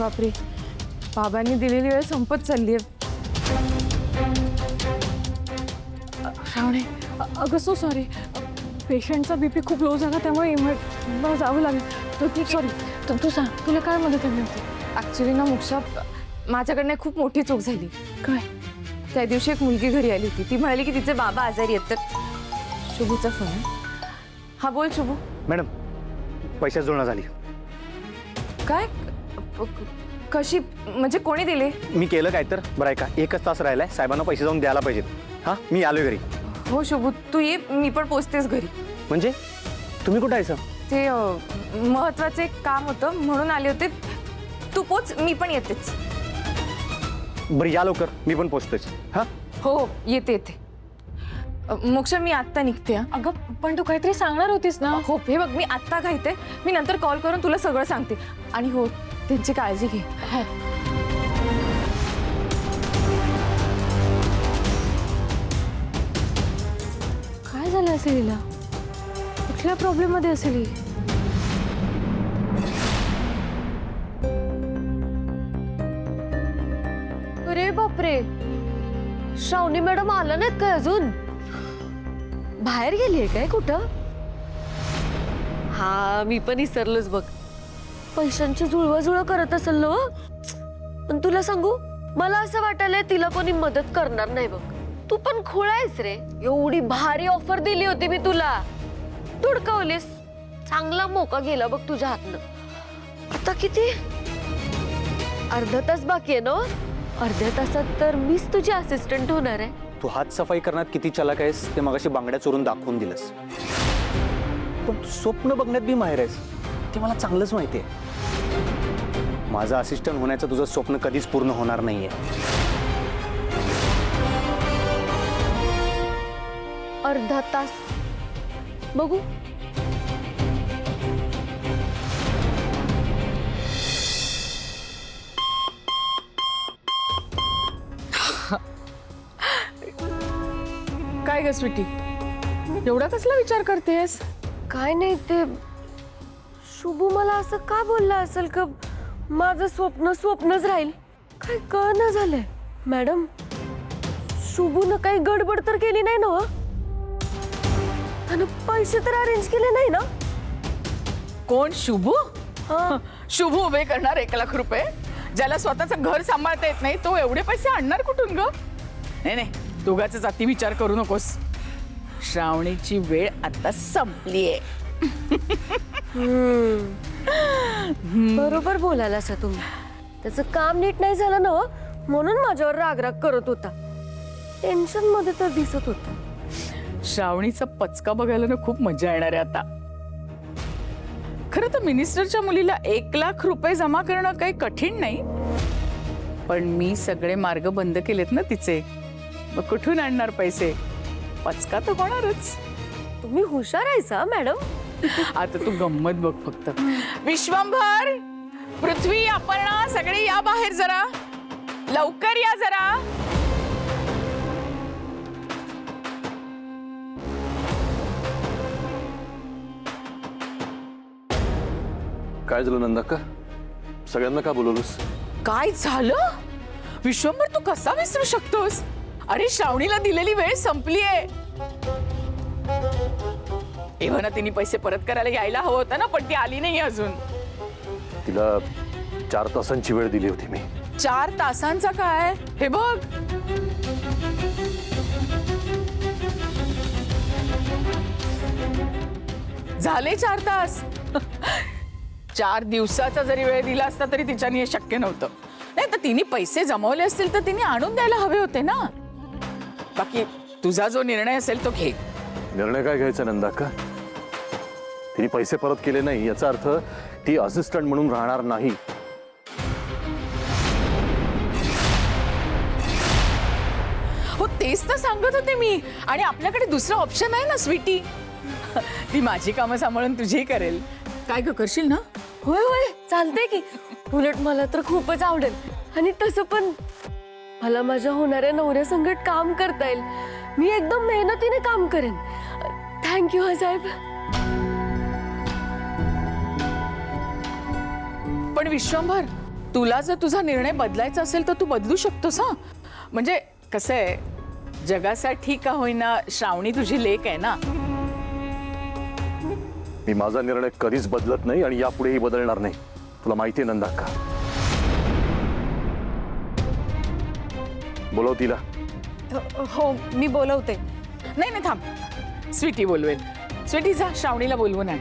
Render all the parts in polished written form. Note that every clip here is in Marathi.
बापरे, बाबांनी दिलेली वेळ संपत चालली आहे. श्रावणे, अगं सो सॉरी, पेशंटचा बीपी खूप लो झाला त्यामुळे मला जावं लागेल. तर तू सॉरी, तू सांग तुला काय मदत हवी होती? ॲक्च्युली ना मोक्षा, माझ्याकडनं खूप मोठी चूक झाली. काय? त्या दिवशी एक मुलगी घरी आली होती. ती म्हणाली की तिचे बाबा आजारी आहेत. तर शुभूचा फोन आहे. हा बोल शुभू. मॅडम, पैशाची जुळणा झाली. काय? कशी म्हणजे कोणी दिले? मी केलं काय तर बरं आहे का, 1 तास राहिलाय, साहेबांना पैसे जाऊन द्यायला पाहिजेत. हां, मी आलोय घरी. हो शुभू, तू ये, मी पण पोचतेस घरी. म्हणजे तुम्ही कुठं आहेस? ते महत्वाचं एक काम होतं म्हणून आले होते. तू पोच, मी पण येतेच. बरं या लवकर, मी पण पोचतोच. हां हो हो, येते येते. मोक्षा, मी आत्ता निघते. अगं पण तू काहीतरी सांगणार होतीस ना? हो, हे बघ, मी आत्ता घाईते. मी नंतर कॉल करून तुला सगळं सांगते. आणि हो, त्यांची काळजी घे. हो. काय झालं असेल हिला? कुठल्या प्रॉब्लेम मध्ये असेल ही? अरे बापरे, श्रावणी मॅडम आला नाहीत काय अजून? बाहेर गेलीये काय कुठं? हा, मी पण विसरलोच बघ. पैशांची जुळवाजुळव करत असेल ना. पण तुला सांगू, मला असं वाटायलंय तिला कोणी मदत करणार नाही बघ. तू पण खोळा आहेस रे. एवढी भारी ऑफर दिली होती मी तुला, धुडकावलीस. चांगला मोका गेला बघ तुझ्या हातनं. आता किती, अर्धा तास बाकी आहे ना? अर्ध्या तासात तर मीच तुझी असिस्टंट होणार आहे. तू हात सफाई करण्यात किती चलाक आहेस ते मगाशी बांगड्या चोरून दाखवून दिलंस. पण तू स्वप्न बघण्यात बी माहिर आहेस, ते मला चांगलंच माहिती आहे. माझं असिस्टंट होण्याचं तुझं स्वप्न कधीच पूर्ण होणार नाहीये. अर्धा तास बघू. काय ग स्वीटी, एवढा कसला विचार करतेस? काय नाही, ते शुभू मला असं का बोलला असेल का माझं स्वप्न स्वप्नच राहील? काय कळना झालंय. मॅडम, शुभून काही गडबड तर केली नाही ना? त्यानं पैसे तर अरेंज केले नाही ना? कोण? शुभू? हा. शुभू उभे करणार 1 लाख रुपये? ज्याला स्वतःचं घर सांभाळता येत नाही तो एवढे पैसे आणणार कुठून ग? नाही नाही, दोघांचाच अति विचार करू नकोस. श्रावणीची वेळ आता संपलीये. बरोबर बोलायला असं तुम्ही. त्याचं काम नीट नाही झालं ना, म्हणून माझ्यावर रागराग करत होता. टेन्शन मध्ये तर दिसत होता. श्रावणीचा पचका बघायला ना खूप मजा येणार आहे आता. खरं तर मिनिस्टरच्या मुलीला 1 लाख रुपये जमा करणं काही कठीण नाही, पण मी सगळे मार्ग बंद केलेत ना तिचे. मग कुठून आणणार पैसे? पचका तर होणारच. तुम्ही हुशार आहेसा मॅडम. आता तू गंमत बघ फक्त. विश्वंभर, पृथ्वी, अपर्णा, सगळे या बाहेर जरा, लवकर या जरा. काय झालं नंदाक्का? सगळ्यांना का बोलवलंस? काय झालं? विश्वंभर, तू कसा विसरू शकतोस? अरे, श्रावणीला दिलेली वेळ संपलीये. एव्हा तिने पैसे परत करायला यायला हवं होतं ना, पण ती आली नाही अजून. तिला 4 तासांची वेळ दिली होती मी. 4 तासांचा काय? हे बघ, झाले 4 तास. 4 दिवसाचा जरी वेळ दिला असता तरी तिच्याने हे शक्य नव्हतं. नाही तर तिने पैसे जमवले असतील तर तिने आणून द्यायला हवे होते ना. बाकी तुझा जो निर्णय असेल तो घे. निर्णय काय घ्यायचा नंदाक्का? तिने पैसे परत केले नाही याचा अर्थ ती असिस्टंट म्हणून राहणार नाही. हो, तेच तर सांगत होते मी. आणि आपल्याकडे दुसरा ऑप्शन आहे ना स्वीटी. ती माझी कामं सांभाळून तुझी करेल. काय ग, करशील ना? होय होय, चालतंय की. उलट मला तर खूपच आवडेल. आणि तसं पण मला माझ्या होणाऱ्या नवऱ्यासंगत काम करता येईल. मी एकदम मेहनतीने काम करेन. थँक्यू हा साहेब. पण विश्वंभर, तुला जर तुझा निर्णय बदलायचा असेल तर तू बदलू शकतोस हा. म्हणजे कसं आहे, जगासाठी का होईना श्रावणी तुझी लेक आहे ना. मी माझा निर्णय कधीच बदलत नाही आणि यापुढेही बदलणार नाही. तुला माहिती आहे नंदा का? बोलव तिला. हो मी बोलवते. नाही नाही थांब, स्वीटी बोलवेल. स्वीटी जा श्रावणीला बोलवून आण.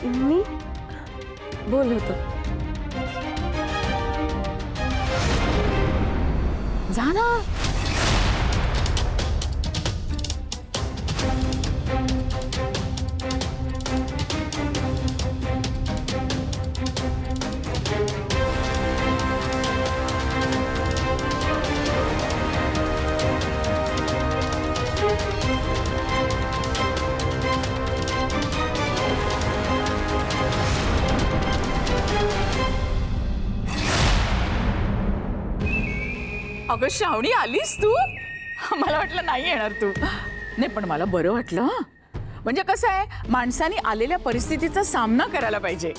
मी बोलवतो. जा ना. अगं श्रावणी आलीस तू? मला वाटलं नाही येणार तू. नाही पण मला बरं वाटलं हं. म्हणजे कसं आहे, माणसाने आलेल्या परिस्थितीचा सामना करायला पाहिजे,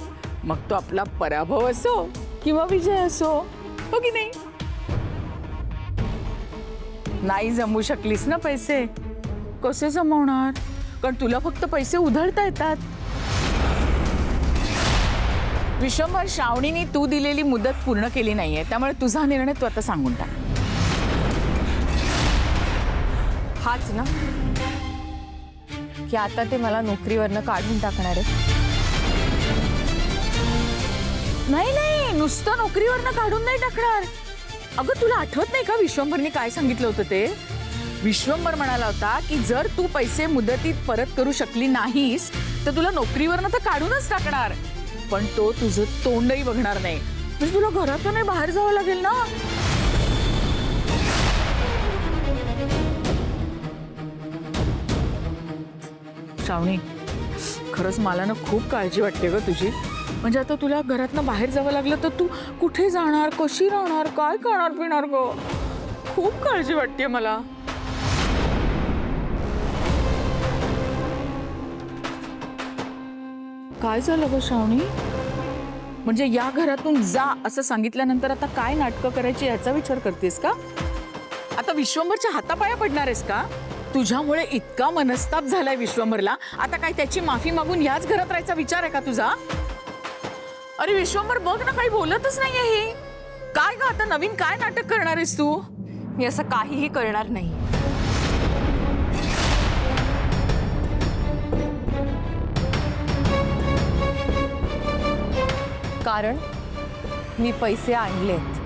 मग तो आपला पराभव असो किंवा विजय असो, हो की नाही? नाही जमू शकलीस ना पैसे, कसे जमवणार? कारण तुला फक्त पैसे उधळता येतात. विश्वंभर, श्रावणीने तू दिलेली मुदत पूर्ण केली नाहीये, त्यामुळे तुझा निर्णय तू आता सांगून टाक. हाच ना की आता ते मला नोकरीवरनं काढून टाकणार आहे. नाही नाही, नुसतं नोकरीवरनं काढून नाही टाकणार. अगं तुला आठवत नाही का विश्वंभरने काय सांगितलं होतं ते? विश्वंभर म्हणाला होता की जर तू पैसे मुदतीत परत करू शकली नाहीस तर तुला नोकरीवरनं तर काढूनच टाकणार, पण तो तुझं तोंडही बघणार नाही. म्हणजे तुला घरातून बाहेर जावं लागेल ना. श्रावणी, खरंच मला ना खूप काळजी वाटते ग तुझी. म्हणजे आता तुला घरातनं बाहेर जावं लागलं तर तू कुठे जाणार, कशी राहणार, काय करणार पिणार ग? खूप काळजी वाटते मला. काय झालं ग श्रावणी? म्हणजे या घरातून जा असं सांगितल्यानंतर आता काय नाटकं करायची याचा विचार करतेस का? आता विश्वंभरच्या हातापाया पडणार आहेस का? तुझ्यामुळे इतका मनस्ताप झालाय विश्वंभरला, आता काय त्याची माफी मागून याच घरात राहायचा विचार आहे का तुझा? अरे विश्वंभर बघ ना, काही बोलतच नाहीये हे. काय ग आता नवीन काय नाटक करणार आहेस तू? मी असं काहीही करणार नाही. कारण मी पैसे आणलेत.